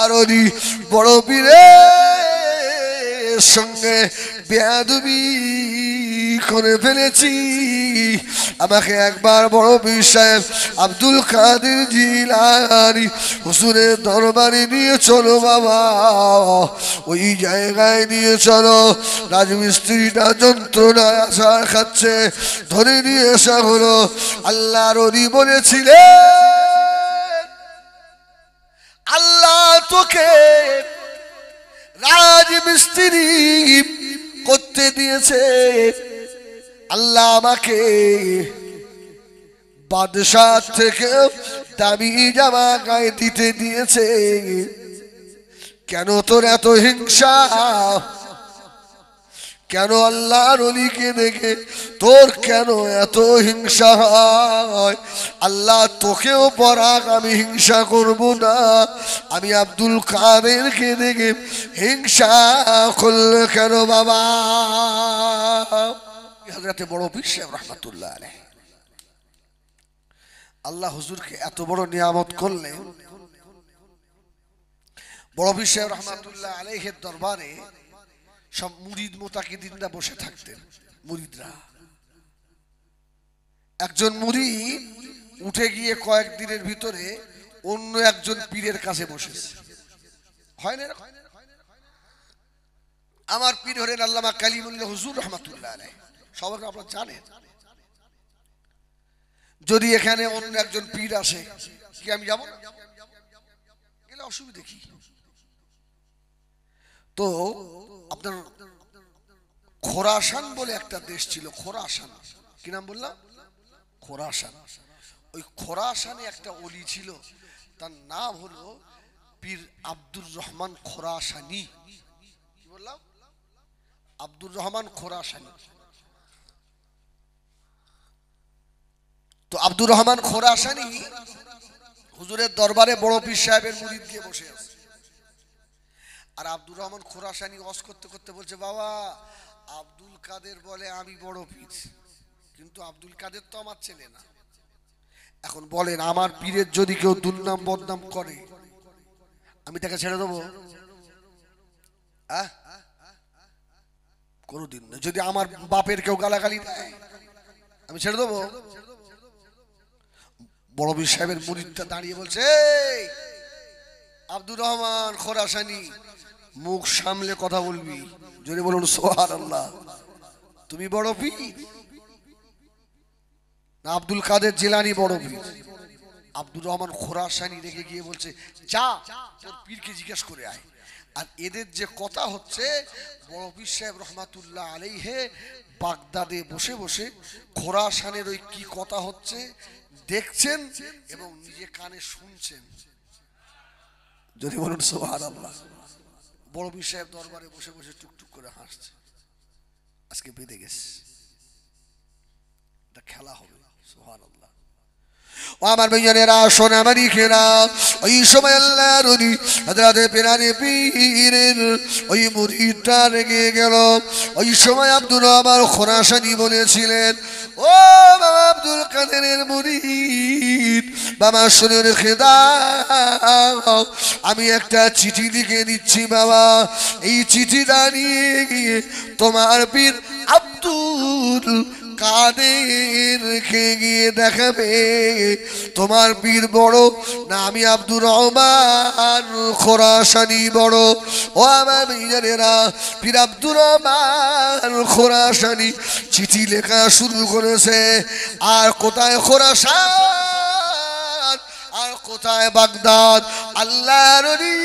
আল্লাহর ওলি বড় পীরের সঙ্গে বেয়াদবি করে ফেলেছি। আমাকে একবার বড় পীর সাহেব আব্দুল কাদের জিলানী হুজুরের দরবারে নিয়ে চলো বাবা, ওই জায়গায় নিয়ে চলো। রাজমিস্ত্রিটা যন্ত্রণায় আছাড় খাচ্ছে, ধরে নিয়ে আসা হলো। আল্লাহর ওলি বলেছিলেন, আল্লাহ তোকে রাজমিস্ত্রি করতে দিয়েছে, আল্লাহ আমাকে বাদশাহ থেকে দামি জামা গায়ে দিতে দিয়েছে। কেন তোর এত হিংসা? কেন আল্লাহর ওলিকে দেখে তোর কেন এত হিংসা হয়? আল্লাহ তোকেও পরাক, আমি হিংসা করব না। আমি আব্দুল কাদেরকে দেখে হিংসা করলে কেন বাবা? হযরতে বড় পীর সাহেব রহমাতুল্লাহ আলাইহি আল্লাহ হুজুরকে এত বড় নিয়ামত করলেন। বড় পীর সাহেব রহমাতুল্লাহ আলাইহির দরবারে সব মুরিদ মুতাকিদিনরা বসে থাকতেন। মুরিদরা, একজন মুরিদ উঠে গিয়ে কয়েকদিনের ভিতরে অন্য একজন পীরের কাছে বসেছে। হয় না? আমার পীর হলেন আল্লামা কালিমুল্লাহ হুজুর রহমাতুল্লাহ আলাইহি, সবাই আপনারা জানেন। যদি এখানে অন্য একজন পীর আসে, কি আমি যাব না? গেলে অসুবিধা কি? তো আপনার খোরাসান বলে একটা দেশ ছিল, খোরাসান। কি নাম বললাম? খোরাসান। ওই খোরাসানে একটা ওলি ছিল, তার নাম হলো পীর আব্দুর রহমান খোরাসানি। কি বললাম? আব্দুর রহমান খোরাসানি। তো আব্দুর রহমান খোরাসানি হুজুরের দরবারে বড় পীর সাহেবের মুরিদ দিয়ে বসে আছে। আর আব্দুর রহমান খোরাসানি ওয়াজ করতে করতে বলছে, বাবা আব্দুল কাদের বলে আমি বড় পীর, কিন্তু আব্দুল কাদের তো আমার ছেলে না। এখন বলেন, আমার পীরের যদি কেউ দুর্নাম বদনাম করে, আমি তাকে ছেড়ে দেবো? কোনদিন না। যদি আমার বাপের কেউ গালাগালি দেয়, আমি ছেড়ে দেবো? বড় পীর সাহেবের মুরিদটা দাঁড়িয়ে বলছে, আব্দুর রহমান খোরাসানি, মুখ সামলে কথা বলবি। যদি বলুন সুবহানাল্লাহ। তুমি বড় পীর না আব্দুল কাদের জিলানী বড় পীর? আব্দুর রহমান খোরাসানি রেখে গিয়ে বলছে, যা তোর পীরকে জিজ্ঞেস করে আয়। আর এদের যে কথা হচ্ছে, বড় পীর সাহেব রহমাতুল্লাহ আলাইহি বাগদাদে বসে বসে খোরাসানের ওই কি কথা হচ্ছে দেখছেন এবং নিজে কানে শুনছেন। যদি বলুন সুবহানাল্লাহ। বড় পীর সাহেব দরবারে বসে বসে টুকটুক করে হাসছে, আজকে বেঁধে গেছে, এটা খেলা হবে। সুবহানাল্লাহ। ও আমার ভাইয়েরা, সোনা মানিকেরা, ওই সময় আল্লাহর ওলি হযরত পিরানে পীরের ওই মুরিদটা রেগে গেল। ওই সময় আব্দুর রহমান খোরাসানি বলেছিলেন, ও বাবা আব্দুল কাদেরের মুরিদ, বাবা শুনে রেখে দাও, আমি একটা চিঠি লিখে দিচ্ছি বাবা। এই চিঠিটা নিয়ে গিয়ে তোমার পীর আব্দুল কাদেরকে গিয়ে দেখাবে, তোমার পীর বড় না আমি আব্দুর রহমান খোরাসানি বড়? ও আমার ভাইয়েরা, পীর আব্দুর রহমান খোরাসানি চিঠি লেখা শুরু করেছে। আর কোথায় খোরাসান, আর কোথায় বাগদাদ, আল্লাহর ওলি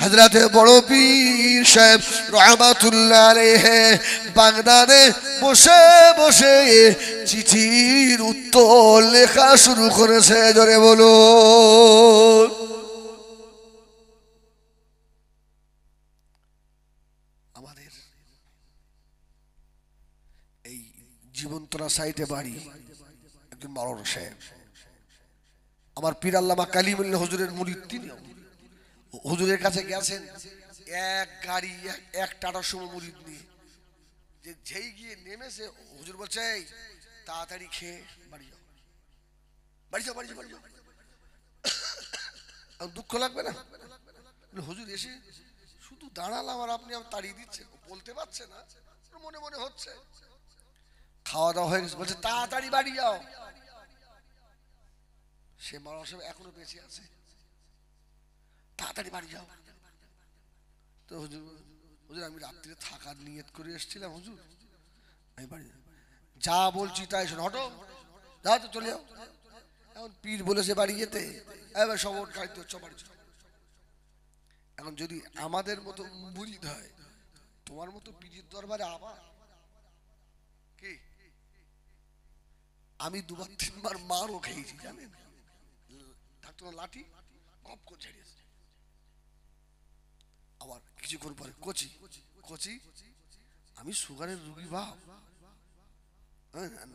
হযরতে বড় পীর সাহেব রহমাতুল্লাহ আলাইহি বাগদাদে বসে বসে চিঠির উত্তর লেখা শুরু করেছে। জোরে বলুন। আমাদের এই জীবন্তরা সাইডে বাড়ি একজন মাওলানা সাহেব, আমার পীর আল্লামা কালিমুল্লাহ হুজুরের মুরিদ। তিনি হুজুরের কাছে গেছেন এক গাড়ি এক টাটার সময় মুরিদ নিয়ে। যে যেই গিয়ে নেমেছে, হুজুর বলছে, এই তাড়াতাড়ি খেয়ে বাড়ি যাও, বাড়ি যাও, বাড়ি যাও, বাড়ি যাও। দুঃখ লাগবে না? হুজুর এসে শুধু দাঁড়ালাম আর আপনি তাড়িয়ে দিচ্ছেন, বলতে পারছে না, মনে মনে হচ্ছে। খাওয়া দাওয়া হয়ে গেছে, বলছে তাড়াতাড়ি বাড়ি যাও। সে মানুষ এখনো বেঁচে আছে, তাড়াতাড়ি বাড়ি যাও। তো হুজুর, হুজুর আমি রাত্রে থাকার নিয়ত করে এসেছিলাম হুজুর, আমি বাড়ি যা বলছি তাই শোনো, হটো যাও তো চলে যাও। এখন পীর বলেছে বাড়ি যেতে, এবার সব গাড়িতে হচ্ছে বাড়ি চলো। এখন যদি আমাদের মতো মুরিদ হয়, তোমার মতো পীরের দরবারে আবার কি, আমি 2বার 3বার মারও খেয়েছি জানেন, ডাক্তার লাঠি গপ করে ছেড়েছে। আবার কিছুক্ষণ পরে কচি কচি, আমি সুগারের রুগী বাপ,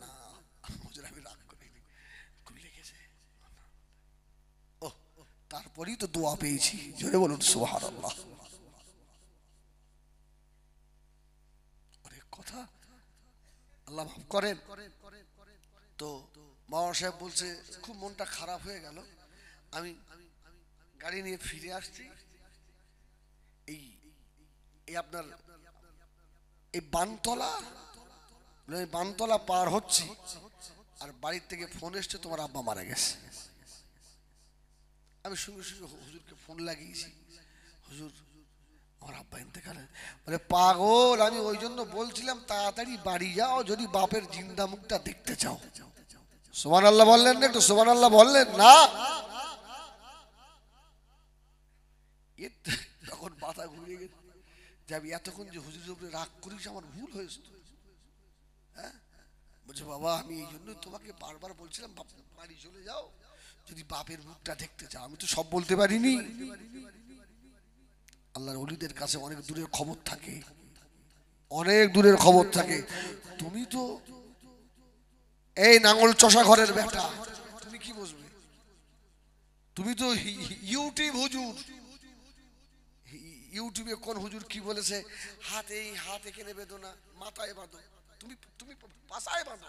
না হুজুর আমি রাগ করিনি, খুব লেগেছে। ও তারপরেই তো দোয়া পেয়েছি, জোরে বলুন সুবহানাল্লাহ। অনেক কথা, আল্লাহ মাফ করেন। তো মাওলানা সাহেব বলছে খুব মনটা খারাপ হয়ে গেল, আমি গাড়ি নিয়ে ফিরে আসছি, এই আপনার এই বানতলা পার হচ্ছি, আর বাড়ির থেকে ফোন এসছে তোমার আব্বা মারা গেছে। আমি সঙ্গে সঙ্গে হুজুরকে ফোন লাগিয়েছি, হুজুর আমার আব্বা ইন্তেকালে। বলে পাগল, আমি ওই জন্য বলছিলাম তাড়াতাড়ি বাড়ি যাও যদি বাপের জিন্দা মুখটা দেখতে চাও। সুবহানাল্লাহ বললেন না? একটু সুবহানাল্লাহ বললেন না? তখন মাথা ঘুরে গেছে যে আমি এতক্ষণ যে হুজুরের উপরে রাগ করিস আমার ভুল হয়েছে। হ্যাঁ বলছে বাবা আমি এই জন্য তোমাকে বারবার বলছিলাম বাড়ি চলে যাও যদি বাপের মুখটা দেখতে চাও। আমি তো সব বলতে পারিনি, আল্লাহর ওলিদের কাছে অনেক দূরের খবর থাকে, অনেক দূরের খবর থাকে। তুমি তো এই নাঙ্গল চষা ঘরের বেটা, তুমি কি বুঝবে? তুমি তো ইউটিউব হুজুর, ইউটিউবে কোন হুজুর কি বলেছে, হাতে হাত এখানে বেঁধো না, মাথায় বাঁধো, তুমি তুমি পাছায় বাঁধো,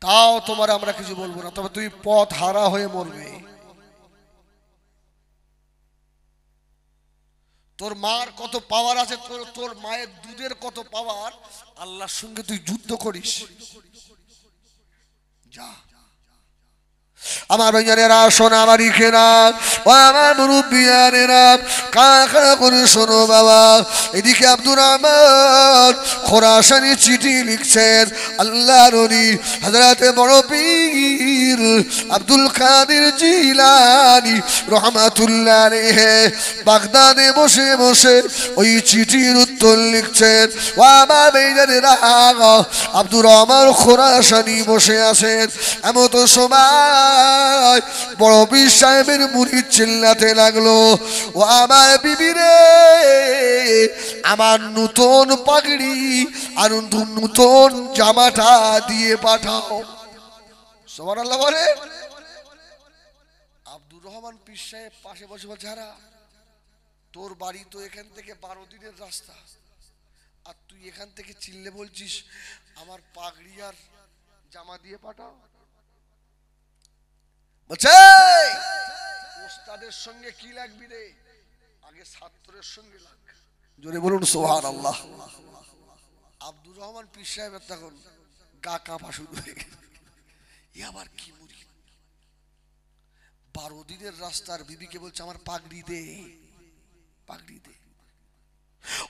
তাও তোমার আমরা কিছু বলবো না, তবে তুমি পথ হারা হয়ে মরবে। তোর মার কত পাওয়ার আছে, তোর মায়ের দুধের কত পাওয়ার, আল্লাহর সঙ্গে তুই যুদ্ধ করিস। যা আমার ভাইজানেরা, শোনা আমার ইখেরা ও আমার মুরব্বিয়ানেরা, কাকা করে শোনো বাবা। এদিকে আব্দুর রহমান খোরাসানি চিঠি লিখছেন, আল্লাহর ওলি হযরতে বড় পীর আব্দুল কাদের জিলানী রহমাতুল্লাহ আলাইহি বাগদাদে বসে বসে ওই চিঠির উত্তর লিখছেন। ও আমার ভাইজানেরা, আব্দুর রহমান খোরাসানি বসে আছেন, এমন তো সময় বড় পীর সাহেবের মুরিদ চিল্লাতে লাগলো, ও আমার বিবি রে, আমার নতুন পাগড়ি আর নতুন জামাটা দিয়ে পাঠাও। সুবহানাল্লাহ বলে। আব্দুর রহমান পীর সাহেব পাশে বসে বলছে, তোর বাড়ি তো এখান থেকে 12 দিনের রাস্তা, আর তুই এখান থেকে চিল্লে বলছিস আমার পাগড়ি আর জামা দিয়ে পাঠাও। বলছে ওস্তাদের সঙ্গে কি লাগবি রে, আগে ছাত্রের সঙ্গে লাগ। জোরে বলুন সুবহানাল্লাহ। আব্দুর রহমান পীর সাহেবের তখন গা কাঁপা শুরু হয়ে গেল, এ আবার কি মুরিদ, 12 দিনের রাস্তার বিবিকে বলছে আমার পাগড়ি দে, পাগড়ি দে।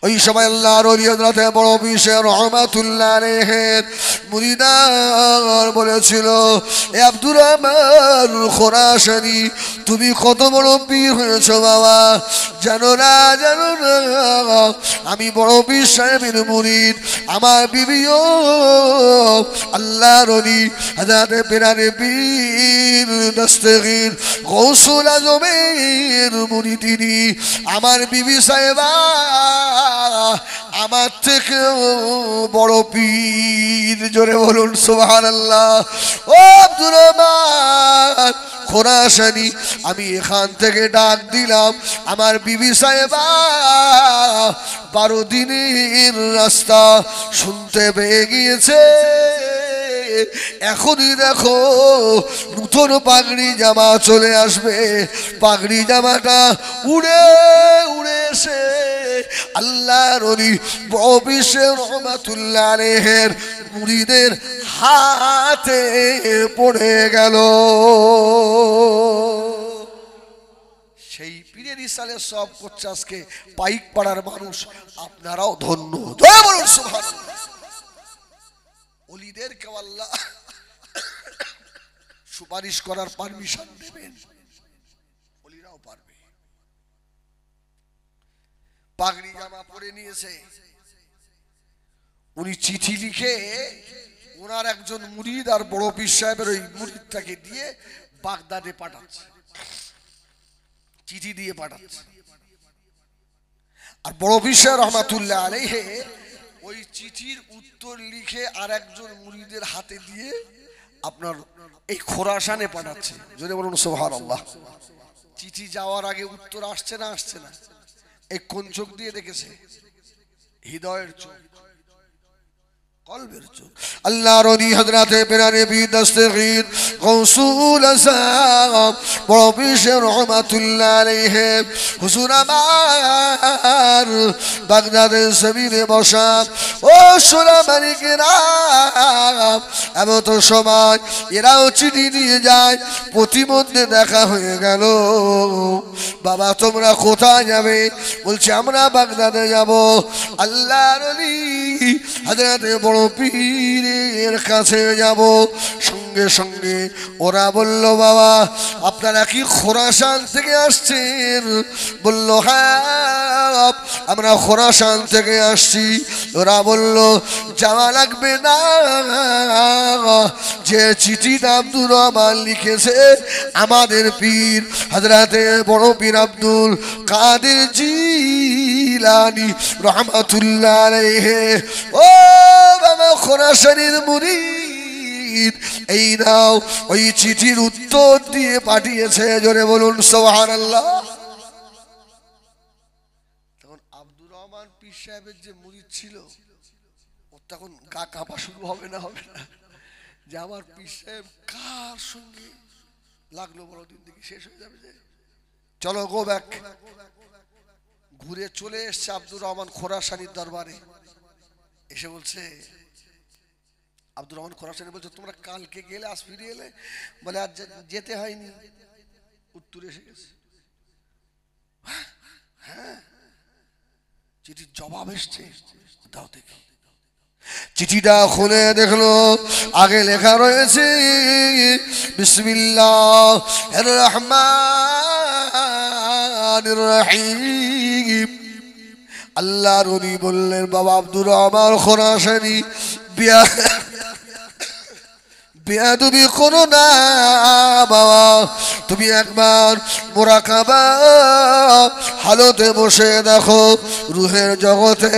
ওই সময় আল্লাহর ওলি হযরত বড় পীর রহমাতুল্লাহ আলাইহি মুরিদার বলেছিল, এ আব্দুর রহমান খোরাসানি, তুমি কত বড় পীর হয়েছো বাবা, জানো না জানো না, আমি বড় পীর সাহেবের মুরিদ, আমার বিবিও আল্লাহর ওলি হযরত পেরারে পীর দস্তগীর গৌসুল আজমের মুরিদিনী, আমার বিবি সাহেবা আমার থেকে বড় পীর। জোরে বলুন সুবহানাল্লাহ। ও আব্দুর রহমান খোরাসানি, আমি এখান থেকে ডাক দিলাম, আমার বিবি সাহেবা 12 দিনের রাস্তা শুনতে পেয়ে গিয়েছে, এখনই দেখো নতুন পাগড়ি জামা চলে আসবে, পাগড়ি জামাটা উড়ে উড়ে এসে আল্লাহর ওলি বড় পীর রহমাতুল্লাহ আলাইহির মুরিদের হাতে পড়ে গেল। সেই পীরের ইসালে সব করছে আজকে পাইক পাড়ার মানুষ, আপনারাও ধন্য। জয় বলুন সুবহানাল্লাহ। ওলিদেরকে আল্লাহ সুপারিশ করার পারমিশন দেবেন, ওলিরাও পারবে। পাগড়ি জামা পরে নিয়েছে, উনি চিঠি লিখে ওনার একজন মুরিদ আর বড় পীর সাহেবের ওই মুরিদটাকে দিয়ে বাগদাদে পাঠাচ্ছে, চিঠি দিয়ে পাঠাচ্ছে। আর বড় পীর সাহেব রহমাতুল্লাহ আলাইহি ওই চিঠির উত্তর লিখে আর একজন মুরিদের হাতে দিয়ে আপনার এই খোরাসানে পাঠাচ্ছে। যদি বলুন সুবহানাল্লাহ। চিঠি যাওয়ার আগে উত্তর আসছে না, আসছে না। এই কোন চোখ দিয়ে দেখেছে? হৃদয়ের চোখ, কলবের চোখ। আল্লাহর ওলি হযরতে পীরে নবী দস্তগীর গৌসুল আযম বড় পীর রহমাতুল্লাহ আলাইহি হুজুর আমার বাগদাদের জমিনে বসা। ও সোনা মালিকেরা, এমন তো সময় এরাও চিঠি নিয়ে যায়, প্রতিমধ্যে দেখা হয়ে গেল। বাবা তোমরা কোথায় যাবে? বলছে আমরা বাগদাদে যাব। আল্লাহর ওলি হযরতে বড় পীরের কাছে যাব। সঙ্গে সঙ্গে ওরা বলল বাবা আপনারা কি খোরাসান থেকে আসছেন? বলল হ্যাঁ আমরা খোরাসান থেকে আসছি। ওরা বলল যাওয়া লাগবে না, যে চিঠিটা আব্দুর রহমান লিখেছে আমাদের পীর হযরতে বড় পীর আব্দুল কাদের জিলানী রহমাতুল্লাহ আলাইহি, ও বাবা খোরাসানের মুরিদ, এই নাও ওই চিঠির উত্তর দিয়ে পাঠিয়েছে। জোরে বলুন সুবহানাল্লাহ। তখন আব্দুর রহমান পীর সাহেবের যে মুরিদ ছিল ওর তখন গা কাঁপা শুরু হবে না, হবে না, যে আমার পীর সাহেব কার সঙ্গে লাগলো, বড় দিন দেখি শেষ হয়ে যাবে। যে চলো গো ব্যাক। ঘুরে চলে এসছে আব্দুর রহমান খোরাসানির দরবারে। এসে বলছে আব্দুর রহমান খোরাসানি বলছে তোমরা কালকে গেলে আজ ফিরে এলে? বলে আজ যেতে হয়নি, উত্তর এসে গেছে। হ্যাঁ চিঠির জবাব এসছে, দাও দেখি। চিঠিটা খুলে দেখলো, আগে লেখা রয়েছে বিসমিল্লাহির রহমানির রহিম। আল্লাহর ওলি বললেন বাবা আব্দুর রহমান খোরাসানি বেয়াদবি করো না বাবা, তুমি একবার মুরাকাবা হালতে বসে দেখো, রুহের জগতে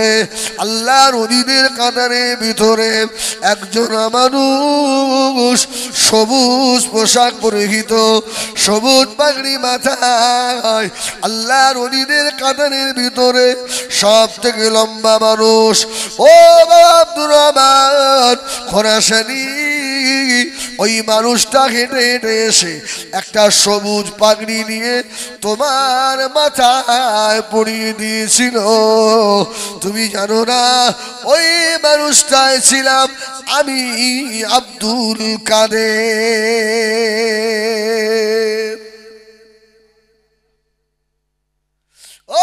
আল্লাহর ওলিদের কাতারের ভিতরে একজন মানুষ সবুজ পোশাক পরিহিত, সবুজ পাগড়ি মাথায়, আল্লাহর ওলিদের কাতারের ভিতরে সব থেকে লম্বা মানুষ। ও বাবা আব্দুর রহমান খোরাসানি, ওই মানুষটা হেঁটে হেঁটে এসে একটা সবুজ পাগড়ি নিয়ে তোমার মাথায় পরিয়ে দিয়েছিল। তুমি জানো না ওই মানুষটাই ছিলাম আমি আব্দুল কাদের। ও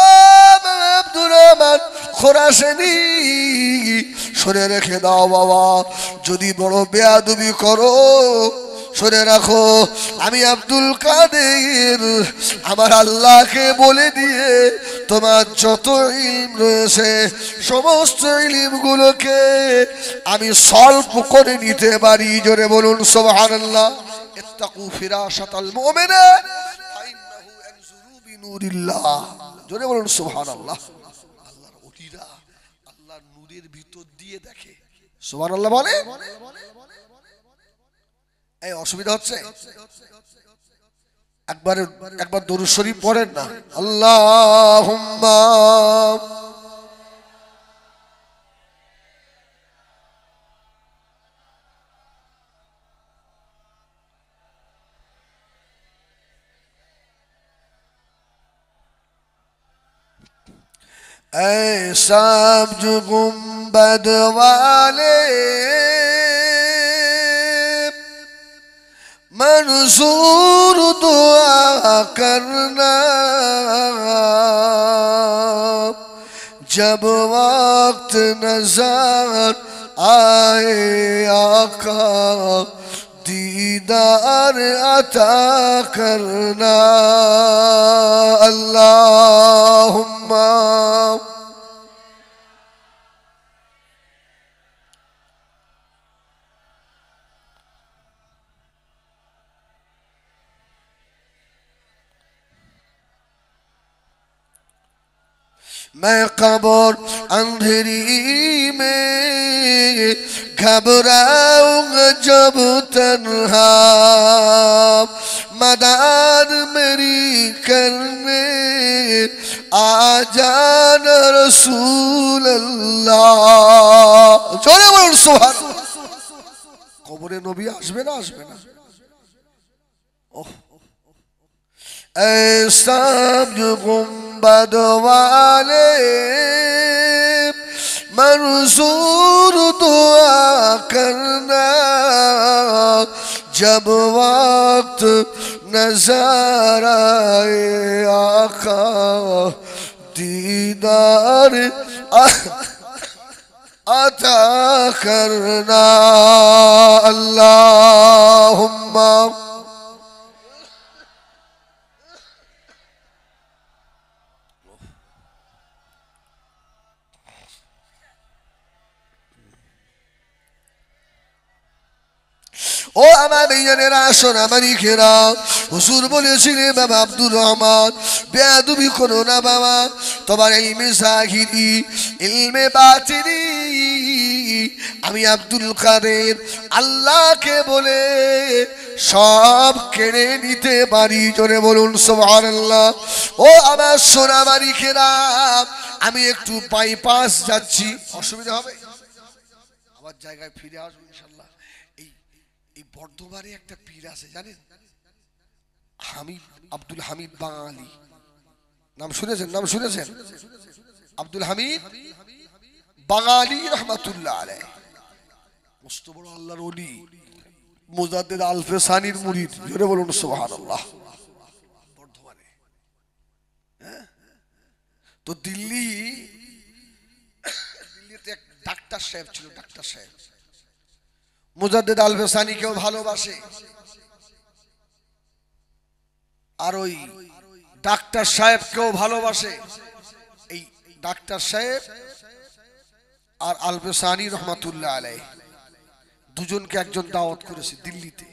আব্দুর রহমান খোরাসানি, শুনে রেখে দাও বাবা, যদি বড় বেয়াদবি করো শুনে রাখো আমি আব্দুল কাদের আমার আল্লাহকে বলে দিয়ে তোমার যত ইলম রয়েছে সমস্ত ইলমগুলোকে আমি সলভ করে নিতে পারি। জোরে বলুন সুবহানাল্লাহ। ইত্তাকু ফিরাশাতাল মুমিন ফাইন্নাহু ইয়ানজুরু বিনুরিল্লাহ। জোরে বলুন সুবহানাল্লাহ। আল্লাহর ওলিরা আল্লাহর নূরের ভিতর দিয়ে দেখে। সুবহানাল্লাহ বলে। এই অসুবিধা হচ্ছে? একবার দরুদ শরীফ পড়েন না। আল্লাহুম্মা ऐ सब्ज गुंबद वाले मंसूर दुआ करना जब वक्त नजर आए आका दीदार अता करना अल्लाहुम्मा मैं कब्र अंधेरी में घबराऊंगा जब तन्हा मदद मेरी करने आ जाना रसूल अल्लाह जोरे बोल सुभान कब्रे नबी আসবে না ओह ऐ सब्ज गुंबद वाले मंसूर दुआ करना जब वक्त नजर आए आका दीदार अता करना अल्लाहुम्मा ও আমার ভাইয়ানেরা শোনা মানিকেরা হুজুর বলেছিলেন বাবা আব্দুর রহমান বেয়াদবি করো না বাবা তোমার ইলমে জাহিরি ইলমে বাতিনি আমি আব্দুল কাদের আল্লাহকে বলে সব কেড়ে নিতে পারি জোরে বলুন সুবহানাল্লাহ ও আমার সোনা মানিকেরা আমি একটু বাইপাস যাচ্ছি অসুবিধা হবে আবার জায়গায় ফিরে আসবো ইনশাআল্লাহ এই বর্ধমানে একটা পীর আছে জানেন হামিদ আব্দুল হামিদ বাঙালি নাম শুনেছেন আব্দুল হামিদ বাঙালি রহমাতুল্লাহ আলাইহি মস্ত বড় আল্লাহর ওলি মুজাদ্দিদ আল-ফেসানির মুরিদ জোরে বলুন সুবহানাল্লাহ বর্ধমানে তো দিল্লিতে এক ডাক্তার সাহেব ছিল ডাক্তার সাহেব মুজাদ্দিদ আল-ফেসানি কেও ভালোবাসে আর ওই ডাক্তার সাহেব কেও ভালোবাসে এই ডাক্তার সাহেব আর আল-ফেসানি রহমাতুল্লাহ আলাইহি দুজনকে একজন দাওয়াত করেছে দিল্লিতে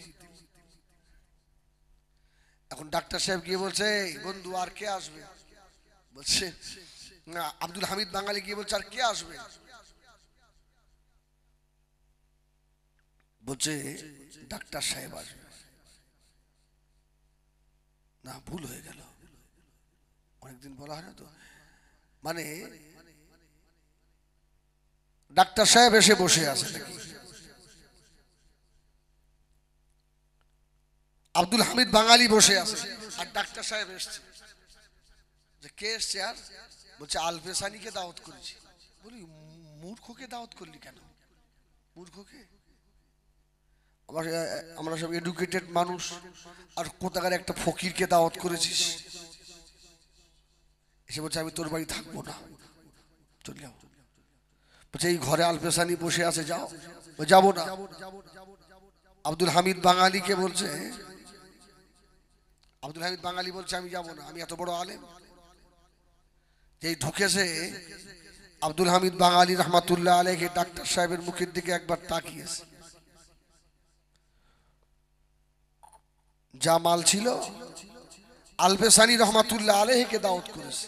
এখন ডাক্তার সাহেব গিয়ে বলছে বন্ধু আর কে আসবে বলছে না আব্দুল হামিদ বাঙালি গিয়ে বলছে আর কে আসবে বলছে ডাক্তার সাহেব আসবে না ভুল হয়ে গেল অনেকদিন বলা হয় না তো মানে ডাক্তার সাহেব এসে বসে আছে আব্দুল হামিদ বাঙালি বসে আছে আর ডাক্তার সাহেব এসছে যে কে এসছে আর বলছে আল-ফেসানিকে দাওয়াত করেছি বলি মূর্খকে দাওয়াত করলি কেন মূর্খকে আমরা সব এডুকেটেড মানুষ আর কোথাকার একটা ফকিরকে দাওয়াত করেছিস এসে বলছে আমি তোর বাড়ি থাকবো না চলে যাও বলছে এই ঘরে আল-ফেসানি বসে আছে যাও যাবো না আব্দুল হামিদ বাঙালিকে বলছে আব্দুল হামিদ বাঙালি বলছে আমি যাবো না আমি এত বড় আলেম যেই ঢুকেছে আব্দুল হামিদ বাঙালি রহমাতুল্লাহ আলাইহি ডাক্তার সাহেবের মুখের দিকে একবার তাকিয়েছে যা মাল ছিল আল-ফেসানি রহমাতুল্লাহ আলাইহিকে দাওয়াত করেছে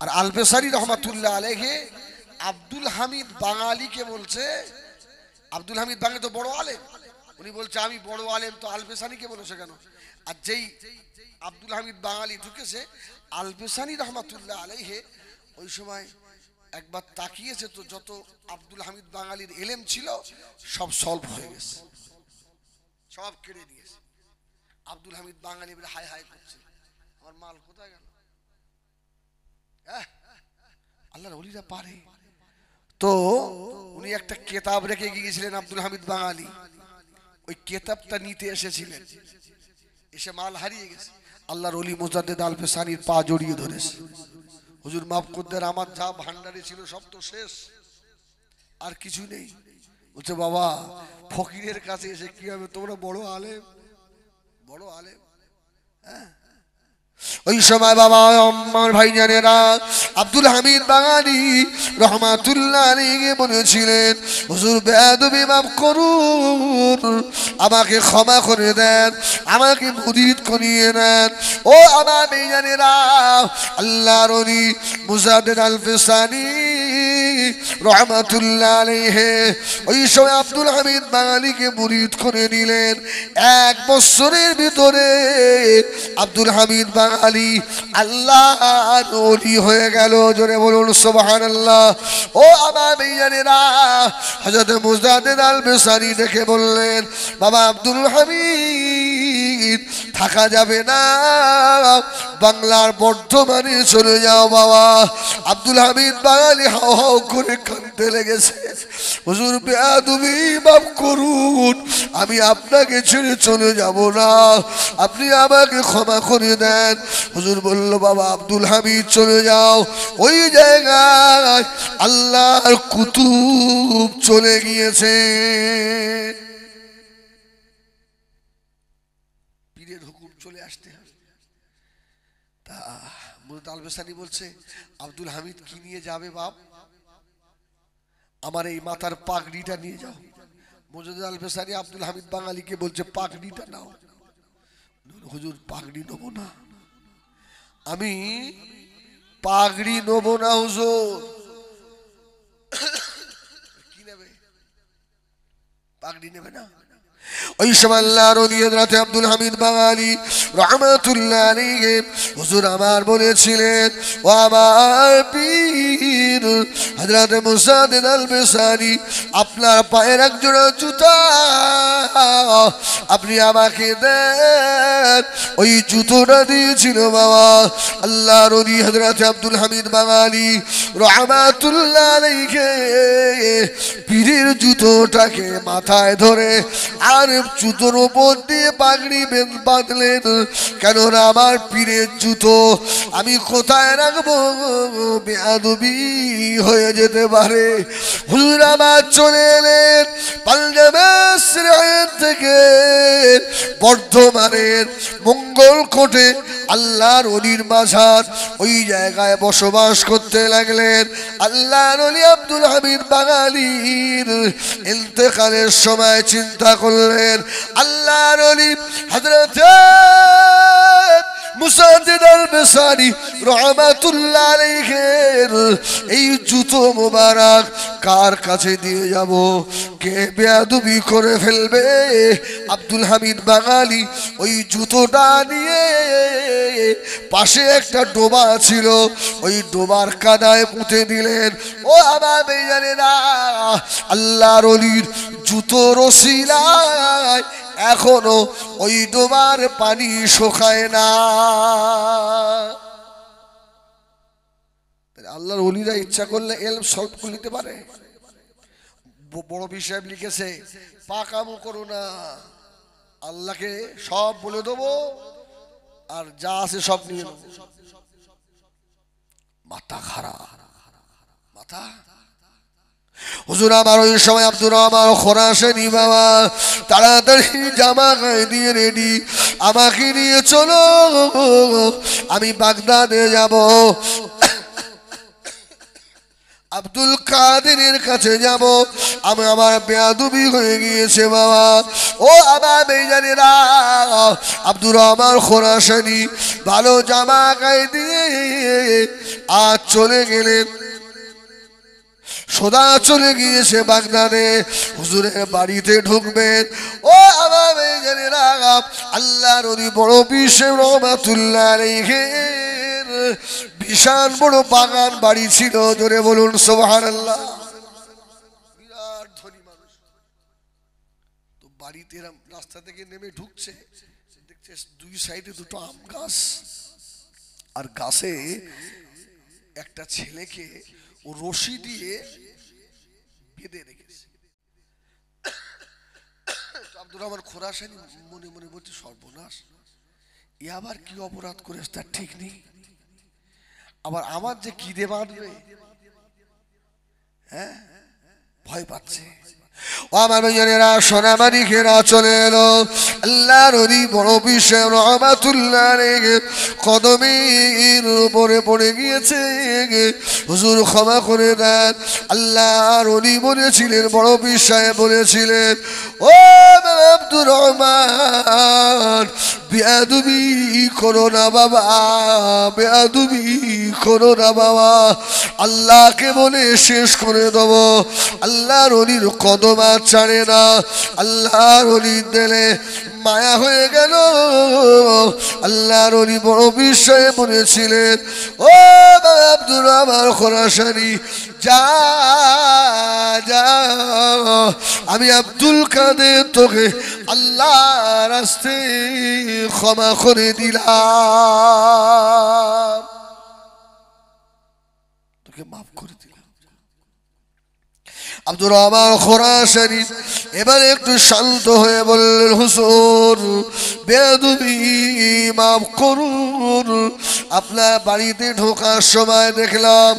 আর আল-ফেসানি রহমাতুল্লাহ আলাইহি আব্দুল হামিদ বাঙালিকে বলছে আব্দুল হামিদ বাঙালি তো বড় আলেম উনি বলছে আমি বড় আলেম তো আল-ফেসানিকে বলেছে কেন আর যেই আব্দুল হামিদ বাঙালি ঢুকেছে আল-ফেসানি রহমাতুল্লাহ আলাইহি ওই সময় একবার তাকিয়েছে তো যত আব্দুল হামিদ বাঙালির ইলম ছিল সব সলভ হয়ে গেছে সব কেড়ে নিয়েছে আব্দুল হামিদ বাঙালি বলে হাই হাই করছে আমার মাল কোথায় গেল আল্লাহর ওলিরা পারে। তো উনি একটা কেতাব রেখে গিয়েছিলেন আব্দুল হামিদ বাঙালি, ওই কেতাবটা নিতে এসেছিলেন, এসে মাল হারিয়ে গেছে। আল্লাহর ওলি মুজাদ্দেদ আল-ফেসানির পা জড়িয়ে ধরেছে, হুজুর মাফ করে দেন, আমার যা ভান্ডারে ছিল সব তো শেষ, আর কিছু নেই। বলছে বাবা ফকিরের কাছে এসে কি হবে, তোমরা বড় আলেম, বড় আলেম। হ্যাঁ, ওই সময় বাবা আমার ভাইজানেরা আব্দুল হামিদ বাঙালি রহমাতুল্লাহ আলাইহি বলেছিলেন, হুজুর বেয়াদবি মাফ করুন, আমাকে ক্ষমা করে দেন, আমাকে মুরিদ করিয়ে নেন। ও আমার ভাইজানেরা, আল্লাহর ওলি মুজাদ্দেদ আল-ফেসানি রহমাতুল্লাহ আলাইহি ওই সময় আব্দুল হামিদ বাঙালিকে মুরিদ করে নিলেন। 1 বছরের ভিতরে আব্দুল হামিদ বাঙালি আল্লাহর ওলি হয়ে গেল। জোরে বলুন সুবহানাল্লাহ। ও আমার ভাইজানেরা, হযরত মুজাদ্দেদ আল-ফেসানি দেখে বললেন, বাবা আব্দুল হামিদ থাকা যাবে না, বাংলার বর্ধমানে চলে যাও। বাবা আব্দুল হামিদ বাঙালি হাও হাও করে কাঁদতে লেগেছে, হুজুর বেয়াদবি মাফ করুন, আমি আপনাকে ছেড়ে চলে যাব না, আপনি আমাকে ক্ষমা করে দেন। হুজুর বলল, বাবা আব্দুল হামিদ চলে যাও, ওই জায়গায় আল্লাহর কুতুব চলে গিয়েছে। পীরের হুকুম চলে আসতে হবে। তা মুজাদ্দেদ আল-ফেসানি বলছে, আব্দুল হামিদ কি নিয়ে যাবে বাপ? আমার এই মাথার পাগড়িটা নিয়ে যাও। মুজাদ্দেদ আল-ফেসানি আব্দুল হামিদ বাঙালিকে বলছে, পাগড়িটা নাও। হুজুর পাগড়ি নেবো না, আমি পাগড়ি নেবো না হুজুর। কি নেবে? পাগড়ি নেবে না। ওই সময় আল্লাহর ওলি হযরত আব্দুল হামিদ বাঙালি রহমাতুল্লাহ আলাইহি হুজুর আমার বলেছিলেন, ও আমার পীর হযরত মুজাদ্দেদ আল-ফেসানি, আপনার পায়ের এক জোড়া জুতা আপনি আমাকে দেন। ওই জুতোটা দিয়েছিল বাবা আল্লাহর ওলি হযরত আব্দুল হামিদ বাঙালি রহমাতুল্লাহ আলাইহি। পীরের জুতোটাকে মাথায় ধরে আর জুতোর উপর দিয়ে পাগড়ি বাঁধলেন, কেননা আমার পীরের জুতো আমি কোথায় রাখবো, বেয়াদবি হয়ে যেতে পারে। হুজুর আমার চলে এলেন পাঞ্জাবের থেকে বর্ধমানের মঙ্গলকোটে আল্লাহর ওলির মাঝার, ওই জায়গায় বসবাস করতে লাগলেন। আল্লাহর ওলি আব্দুল হামিদ বাঙালির ইন্তেকালের সময় চিন্তা করলেন, আল্লাহর ওলি হযরত মুজাদ্দেদ আল-ফেসানি রহমাতুল্লাহ আলাইহির এই জুতো মোবারক কার কাছে দিয়ে যাব, কে বেয়াদবি করে ফেলবে। আব্দুল হামিদ বাঙালি ওই জুতোটা নিয়ে পাশে একটা ডোবা ছিল, ওই ডোবার কাদায় পুঁতে দিলেন। ও আমার ভাইজানেরা, আল্লাহর ওলির জুতোর ওসিলায় এখনো ওই ডোবার পানি শুকায় না। আল্লাহর ওলিরা ইচ্ছা করলে এলম সলভ করে নিতে পারে। বড় বিষয় লিখেছে, পাকামো করো না, আল্লাহকে সব বলে দেবো আর যা আছে সব নিয়ে নেবো। মাথা খারাপ, মাথা। হুজুর আমার ওই সময় আব্দুর রহমান খোরাসানি বাবা তাড়াতাড়ি জামা গায়ে দিয়ে রেডি, আমাকে নিয়ে চলো, আমি বাগদাদে যাব, আব্দুল কাদেরের কাছে যাব, আমি আমার বেয়াদবি হয়ে গিয়েছে বাবা। ও আমার ভাইজানেরা, আব্দুর রহমান খোরাসানি ভালো জামা গায়ে দিয়ে আজ চলে গেলেন, সোদা চলে গিয়েছে বাগদাদে, হুজুরের বাড়িতে ঢুকবেন। ও আমার ভাইজানেরা, আল্লাহর ওলি বড় পীর রহমাতুল্লাহ আলাইহির বিশাল বড় বাগান বাড়ি ছিল। জোরে বলুন সুবহানাল্লাহ। বিরাট ধনী মানুষ। তো বাড়িতে রাস্তা থেকে নেমে ঢুকছে, দেখছে দুই সাইডে দুটো আম গাছ, আর গাছে একটা ছেলেকে ও রশি দিয়ে বেঁধে রেখেছে। আব্দুর রহমান খোরাসানি মনে মনে বলছে সর্বনাশ, এ আবার কি অপরাধ করেছে তার ঠিক নেই, আবার আমার যে কি দে বাঁধবে, হ্যাঁ ভয় পাচ্ছে। ও আমার ভাইয়েরা সোনামারি ঘেরা চলে এলো আল্লাহর ওলি বড় পীর রহমাতুল্লাহ আলাইহি কদমের উপরে পড়ে গিয়েছে, হুজুর ক্ষমা করে দেন। আল্লাহর ওলি বলেছিলেন, বড় পীর সাহেব বলেছিলেন, ও আব্দুর রহমান বেয়াদবি করো না বাবা, বেয়াদবি করো না বাবা, আল্লাহকে বলে শেষ করে দেবো। আল্লাহর ওলির কদম আর ছাড়ে না। আল্লাহর ওলির দিলে মায়া হয়ে গেল। আল্লাহর ওলি বড় বিষয়ে বলেছিলেন, ও আব্দুর রহমান খোরাসানি যা যা, আমি আব্দুল কাদের তোকে আল্লাহর রাস্তে ক্ষমা করে দিলাম, তোকে মাফ করে দিলাম। আব্দুর রহমান খোরাসানি এবার একটু শান্ত হয়ে বললেন, হুজুর বেয়াদবি মাফ করুন। আপনার বাড়িতে ঢোকার সময় দেখলাম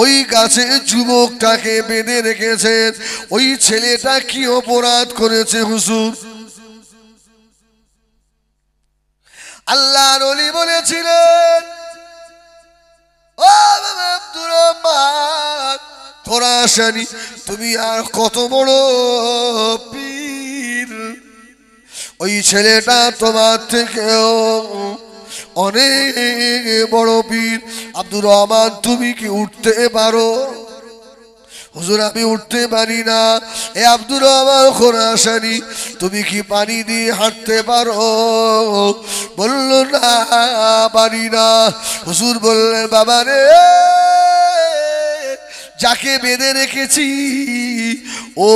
ওই গাছে যুবকটাকে বেঁধে রেখেছেন, ওই ছেলেটা কি অপরাধ করেছে হুজুর? আল্লাহর ওলি বলেছিলেন, ও আব্দুর রহমান খোরাসানি তুমি আর কত বড় পীর, ওই ছেলেটা তোমার থেকেও অনেক বড় পীর। আব্দুর রহমান তুমি কি উঠতে পারো? হুজুর আমি উঠতে পারি না। এ আব্দুর রহমান খোরাসানি তুমি কি পানি দিয়ে হাঁটতে পারো? বলল না পারি না। হুজুর বললেন, বাবা রে, যাকে বেঁধে রেখেছি ও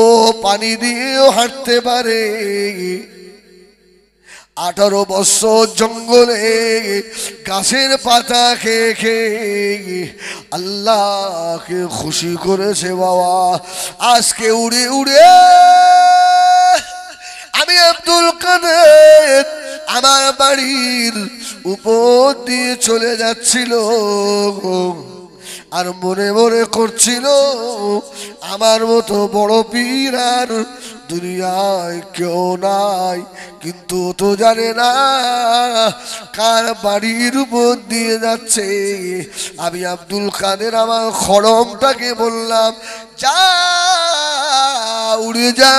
পানি দিয়েও হাঁটতে পারে। 18 বছর জঙ্গলে গাছের পাতা খেয়ে খেয়ে আল্লাহকে খুশি করেছে বাবা। আজকে উড়ে উড়ে আমি আব্দুল কাদের আমার বাড়ির উপর দিয়ে চলে যাচ্ছিল, আর মনে মনে করছিল আমার মতো বড় পীর আর দুনিয়ায় কেউ নাই। কিন্তু তো জানে না কার বাড়ির উপর দিয়ে যাচ্ছে। আমি আব্দুল কাদের আমার খড়মটাকে বললাম, যা উড়ে যা।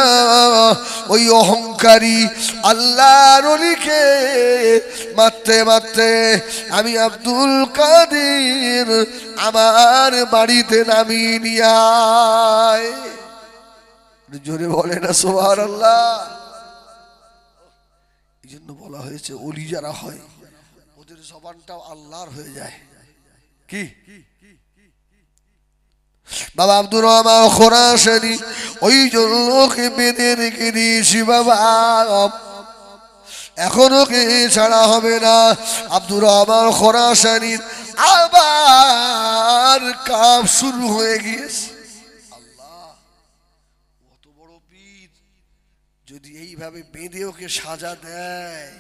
ওই অহংকারী আল্লাহর ওলিকে মারতে মারতে আমি আব্দুল কাদের আমার বাড়িতে নামিয়ে নিয়ে আয়। জোরে বলে না সুবহানাল্লাহ। এই জন্য বলা হয়েছে ওলি যারা হয় ওদের জবানটাও আল্লাহর হয়ে যায়। কি বাবা আব্দুর রহমান খোরাসানি ওই জন্যকে বেঁধে রেখে দিয়েছি বাবা, এখনো কে ছাড়া হবে না। আব্দুর রহমান খোরাসানির আবার কাজ শুরু হয়ে গিয়েছে। আল্লাহ, কত বড় পীর যদি এইভাবে বেঁধে ওকে সাজা দেয়,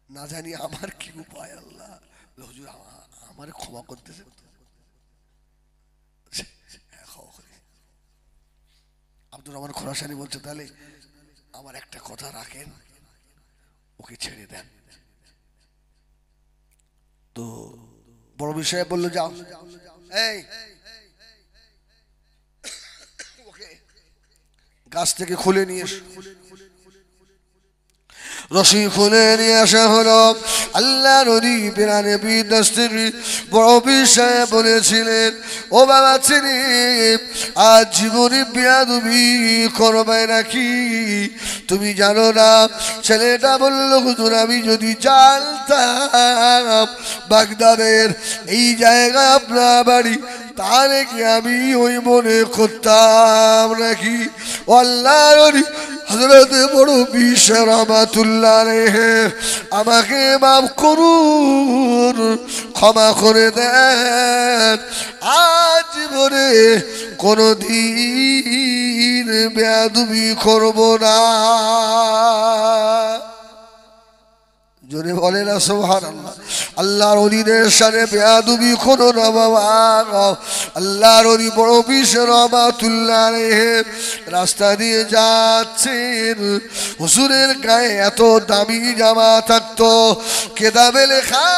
না জানি আমার কি উপায়। আল্লাহ হুজুর আমার ক্ষমা করতেছে। আব্দুর রহমান খোরাসানি বলছে, তাহলে আমার একটা কথা রাখেন, ওকে ছেড়ে দেন। তো বড় বিষয় বললো, যাও এই ওকে গাছ থেকে খুলে নিয়ে এসো। রশি খুলে নিয়ে আসা হলো। আল্লাহ নবী প্রাণে বিদ্যাস্তির বড় বিষয়ে বলেছিলেন, ও বাবা ছেলে আজ জীবনে বেয়াদবি করবে নাকি? তুমি জানো না? ছেলেটা বলল, হুজুর আমি যদি জানতাম বাগদাদের এই জায়গা আপনার বাড়ি, তাহলে কি আমি ওই মনে করতাম নাকি? ও আল্লাহ নবী হযরত বড় পীর রহমাতুল্লাহ আলাইহি আমাকে মাফ করুন, ক্ষমা করে দেন। আজ ভরে কোনদিন বেয়াদবি করব না। জোরে বলে না সুবহানাল্লাহ। আল্লাহর ওলিদের সাথে বেয়াদবি করো না বাবা। আল্লাহর ওলি বড় পীর রহমাতুল্লাহ আলাইহি রাস্তা দিয়ে যাচ্ছেন, হুজুরের গায়ে এত দামি জামা থাকতো, কেতাবে লেখা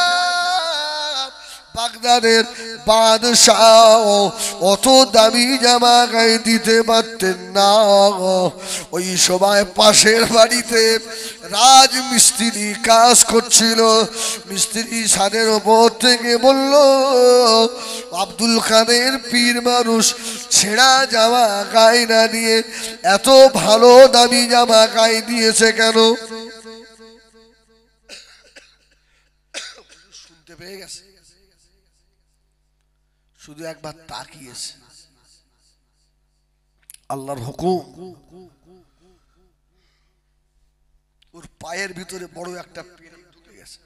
বাগদাদের বাদশাহ অত দামি জামা গায়ে দিতে পারতেন না। ওই সময় পাশের বাড়িতে রাজমিস্ত্রি কাজ করছিল। মিস্ত্রি ছাদের ওপর থেকে বলল, আব্দুল কাদের পীর মানুষ ছেঁড়া জামা গায়ে না দিয়ে এত ভালো দামি জামা গায়ে দিয়েছে কেন? শুনতে পেয়ে গেছে, শুধু একবার তাকিয়েছে। আল্লাহর হুকুম, ওর পায়ের ভিতরে বড় একটা পেরেক ঢুকে গেছে।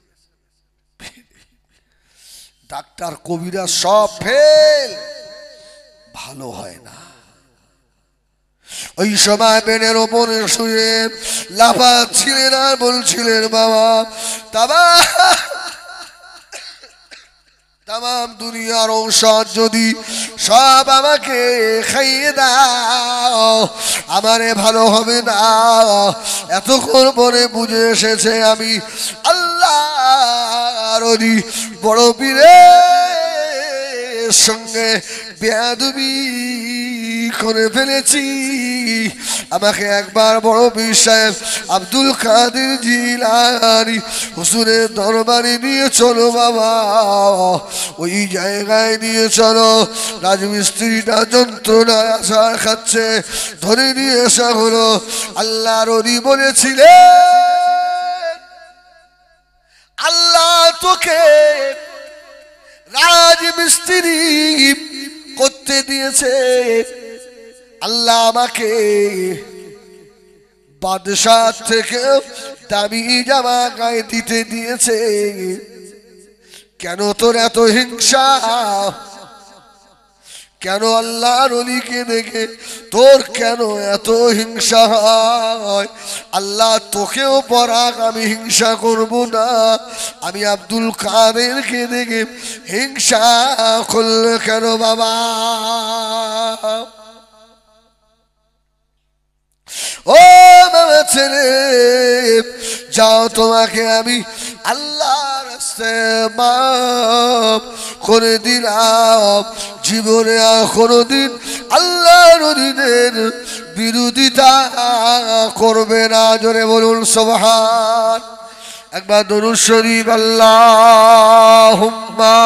ডাক্তার কবিরা সব ফেল, ভালো হয় না। ওই সময় বেডের ওপরে শুয়ে লাফাচ্ছিলেন আর বলছিলেন, বাবা তামাম দুনিয়ার ঔষধ যদি সব আমাকে খাইয়ে দাও, আমারে ভালো হবে না। এতক্ষণ পরে বুঝে এসেছে আমি আল্লাহর ওলি বড় পীরের সঙ্গে বেয়াদবি করে ফেলেছি। আমাকে একবার বড় পীর সাহেব আব্দুল কাদের জিলানী হুজুরের দরবারে নিয়ে চলো বাবা, ওই জায়গায় নিয়ে চলো। রাজমিস্ত্রিটা যন্ত্রণায় আছাড় খাচ্ছে, ধরে নিয়ে আসা হলো। আল্লাহর ওলি বলেছিলেন, আল্লাহ তোকে রাজমিস্ত্রি করতে দিয়েছে, আল্লাহ আমাকে বাদশাহ থেকে দামি জামা গায়ে দিতে দিয়েছে। কেন তোর এত হিংসা? কেন আল্লাহর ওলিকে দেখে তোর কেন এত হিংসা হয়? আল্লাহ তোকেও পরাক, আমি হিংসা করব না। আমি আব্দুল কাদেরকে দেখে হিংসা করলে কেন বাবা? ও বাবা ছেলে, যাও, তোমাকে আমি আল্লাহর রাস্তায় মাফ করে দিলাম। জীবনে আর কোনোদিন আল্লাহর ওলিদের বিরোধিতা করবে না। জোরে বলুন সুবহান। একবার দরুদ শরীফ আল্লাহুম্মা।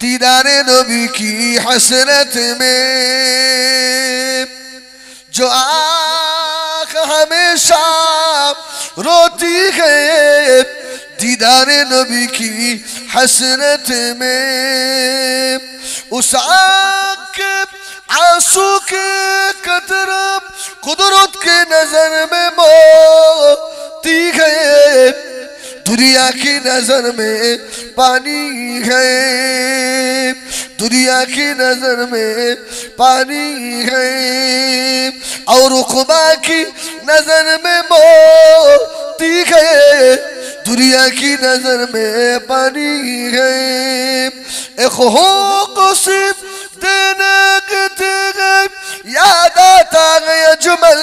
दीदारे नबी की हसरत में जो आँख हमेशा रोती है, दीदारे नबी की हसरत में उस आँख के आंसू के कतरा कुदरत के नजर में मोती है, दुनिया की नजर में पानी है, दुनिया की नजर में पानी है, और उक़बा की नजर में मोती है, दुनिया की नजर में पानी है। एक हो सिर्फ देने के गए, याद आता गया जुमल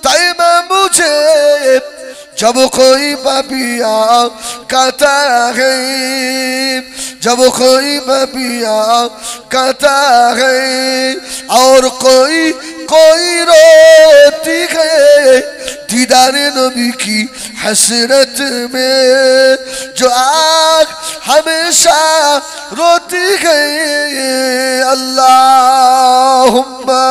तैमा मुझे, जब कोई पापिया कहता है, जब कोई पापिया कहता है, और कोई रोती है, दीदारे नबी की हसरत में जो आँख हमेशा रोती है। अल्लाहुम्मा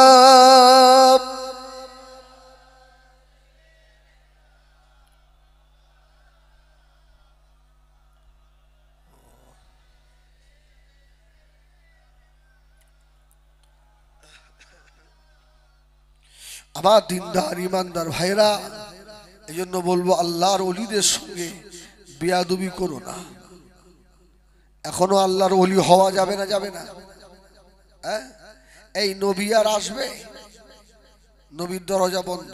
আমার দিনদার ইমানদার ভাইরা, এই জন্য বলবো আল্লাহর ওলিদের সঙ্গে বেয়াদবি করো না। এখনো আল্লাহর ওলি হওয়া যাবে না, যাবে না? হ্যাঁ, এই নবী আর আসবে? নবীর দরজা বন্ধ।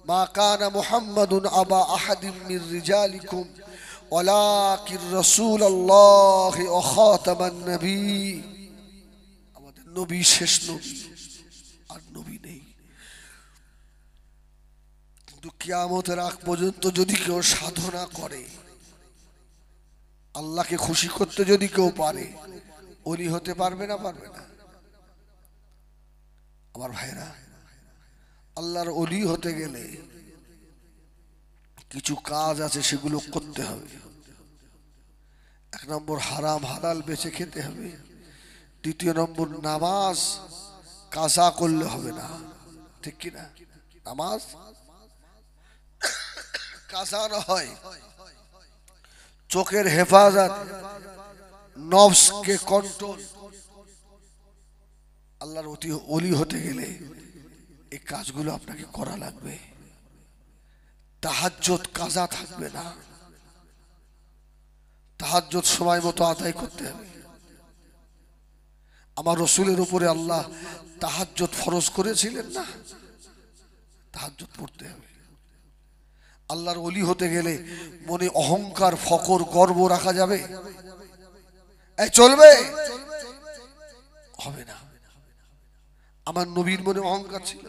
মা কানা মুহাম্মাদুন আবা আহাদিম মির রিজালিকুম ওয়ালাকিন রাসূলুল্লাহি ওয়া খাতামান নবী। আমাদের নবী শেষ নবী, আর নবী নেই। কিন্তু কিয়ামতের আগ পর্যন্ত যদি কেউ সাধনা করে, আল্লাহকে খুশি করতে যদি কেউ পারে, ওলি হতে পারবে না? পারবে না? আমার ভাইরা, আল্লাহর ওলি হতে গেলে কিছু কাজ আছে, সেগুলো করতে হবে। 1 নম্বর হারাম হালাল বেঁচে খেতে হবে। 2 নম্বর নামাজ কাজা করলে হবে না, ঠিক কিনা? নামাজ কাজা না হয়, চোখের হেফাজত, নফসকে কন্ট্রোল। আল্লাহর ওলি হতে গেলে এই কাজগুলো আপনাকে করা লাগবে। তাহাজ্জুদ কাজা থাকবে না, তাহাজ্জুদ সময় মতো আদায় করতে হবে। আমার রাসূলের উপরে আল্লাহ তাহাজ্জুদ ফরজ করেছিলেন না? তাহাজ্জুদ পড়তে হবে। আল্লাহর ওলি হতে গেলে মনে অহংকার, ফকর, গর্ব রাখা যাবে? এই চলবে? হবে না। আমার নবীর মনে অহংকার ছিল?